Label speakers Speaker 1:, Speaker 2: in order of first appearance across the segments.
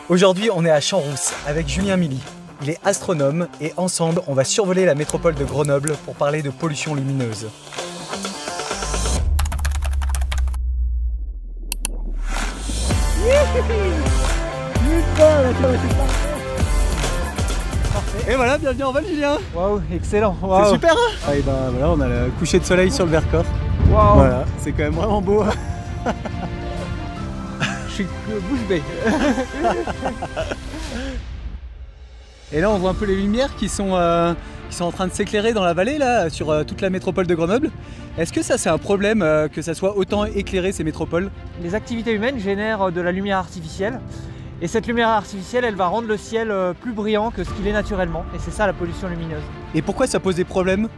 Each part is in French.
Speaker 1: Aujourd'hui, on est à Champs-Rousse avec Julien Milly. Il est astronome et ensemble, on va survoler la métropole de Grenoble pour parler de pollution lumineuse. Et voilà, bienvenue en vol, Julien.
Speaker 2: Waouh, excellent. Wow.
Speaker 1: C'est super, hein? Et ben voilà, on a le coucher de soleil sur le Vercors.
Speaker 2: Waouh.
Speaker 1: Voilà, c'est quand même vraiment beau.
Speaker 2: Je suis bouche bée.
Speaker 1: Et là, on voit un peu les lumières qui sont en train de s'éclairer dans la vallée, là, sur toute la métropole de Grenoble. Est-ce que ça, c'est un problème que ça soit autant éclairé, ces métropoles?
Speaker 2: Les activités humaines génèrent de la lumière artificielle. Et cette lumière artificielle, elle va rendre le ciel plus brillant que ce qu'il est naturellement. Et c'est ça la pollution lumineuse.
Speaker 1: Et pourquoi ça pose des problèmes?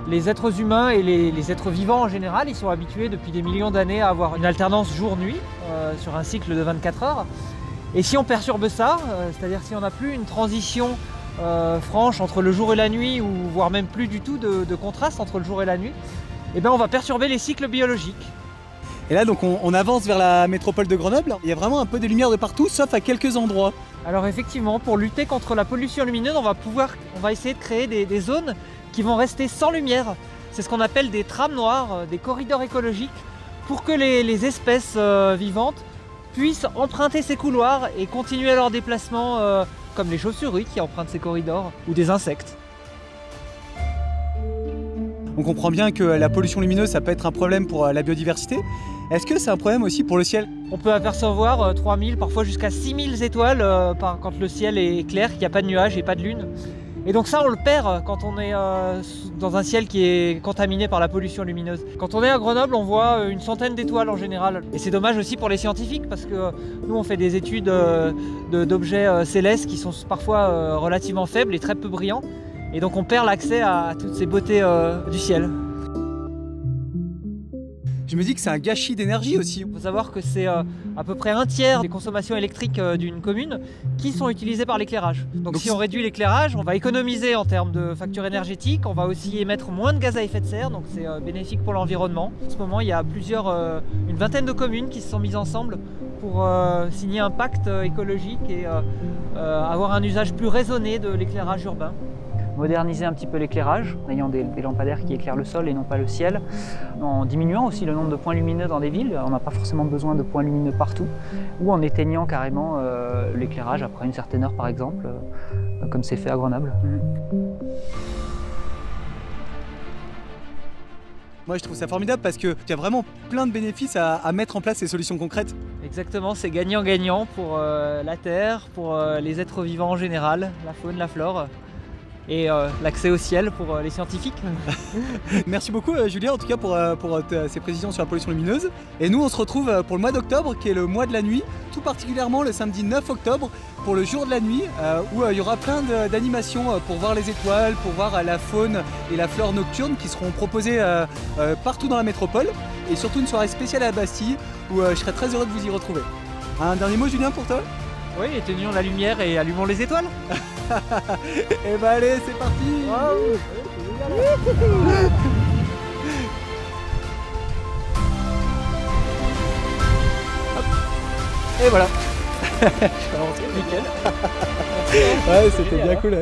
Speaker 2: Les êtres humains et les êtres vivants en général, ils sont habitués depuis des millions d'années à avoir une alternance jour-nuit sur un cycle de 24 heures. Et si on perturbe ça, c'est-à-dire si on n'a plus une transition franche entre le jour et la nuit, ou voire même plus du tout de contraste entre le jour et la nuit, eh bien on va perturber les cycles biologiques.
Speaker 1: Et là, donc, on avance vers la métropole de Grenoble. Il y a vraiment un peu des lumières de partout, sauf à quelques endroits.
Speaker 2: Alors effectivement, pour lutter contre la pollution lumineuse, on va essayer de créer des zones qui vont rester sans lumière. C'est ce qu'on appelle des trames noires, des corridors écologiques, pour que les espèces vivantes puissent emprunter ces couloirs et continuer leur déplacement, comme les chauves-souris qui empruntent ces corridors, ou des insectes.
Speaker 1: On comprend bien que la pollution lumineuse, ça peut être un problème pour la biodiversité. Est-ce que c'est un problème aussi pour le ciel?
Speaker 2: On peut apercevoir 3000, parfois jusqu'à 6000 étoiles quand le ciel est clair, qu'il n'y a pas de nuages et pas de lune. Et donc ça, on le perd quand on est dans un ciel qui est contaminé par la pollution lumineuse. Quand on est à Grenoble, on voit une centaine d'étoiles en général. Et c'est dommage aussi pour les scientifiques, parce que nous, on fait des études d'objets célestes qui sont parfois relativement faibles et très peu brillants. Et donc on perd l'accès à toutes ces beautés du ciel.
Speaker 1: Je me dis que c'est un gâchis d'énergie aussi.
Speaker 2: Il faut savoir que c'est à peu près un tiers des consommations électriques d'une commune qui sont utilisées par l'éclairage. Donc si on réduit l'éclairage, on va économiser en termes de facture énergétique, on va aussi émettre moins de gaz à effet de serre, donc c'est bénéfique pour l'environnement. En ce moment, il y a une vingtaine de communes qui se sont mises ensemble pour signer un pacte écologique et avoir un usage plus raisonné de l'éclairage urbain. Moderniser un petit peu l'éclairage, en ayant des lampadaires qui éclairent le sol et non pas le ciel, en diminuant aussi le nombre de points lumineux dans des villes. On n'a pas forcément besoin de points lumineux partout, ou en éteignant carrément l'éclairage après une certaine heure par exemple, comme c'est fait à Grenoble.
Speaker 1: Moi, je trouve ça formidable parce qu'il y a vraiment plein de bénéfices à mettre en place ces solutions concrètes.
Speaker 2: Exactement, c'est gagnant-gagnant pour la Terre, pour les êtres vivants en général, la faune, la flore. Et l'accès au ciel pour les scientifiques.
Speaker 1: Merci beaucoup Julien en tout cas pour ces précisions sur la pollution lumineuse. Et nous on se retrouve pour le mois d'octobre qui est le mois de la nuit, tout particulièrement le samedi 9 octobre pour le jour de la nuit où il y aura plein d'animations pour voir les étoiles, pour voir la faune et la flore nocturne qui seront proposées partout dans la métropole, et surtout une soirée spéciale à la Bastille où je serai très heureux de vous y retrouver. Un dernier mot Julien pour toi?
Speaker 2: Oui, éteignons la lumière et allumons les étoiles.
Speaker 1: Et bah allez, c'est parti.
Speaker 2: Wow.
Speaker 1: Et voilà.
Speaker 2: Nickel.
Speaker 1: Ouais, c'était bien cool.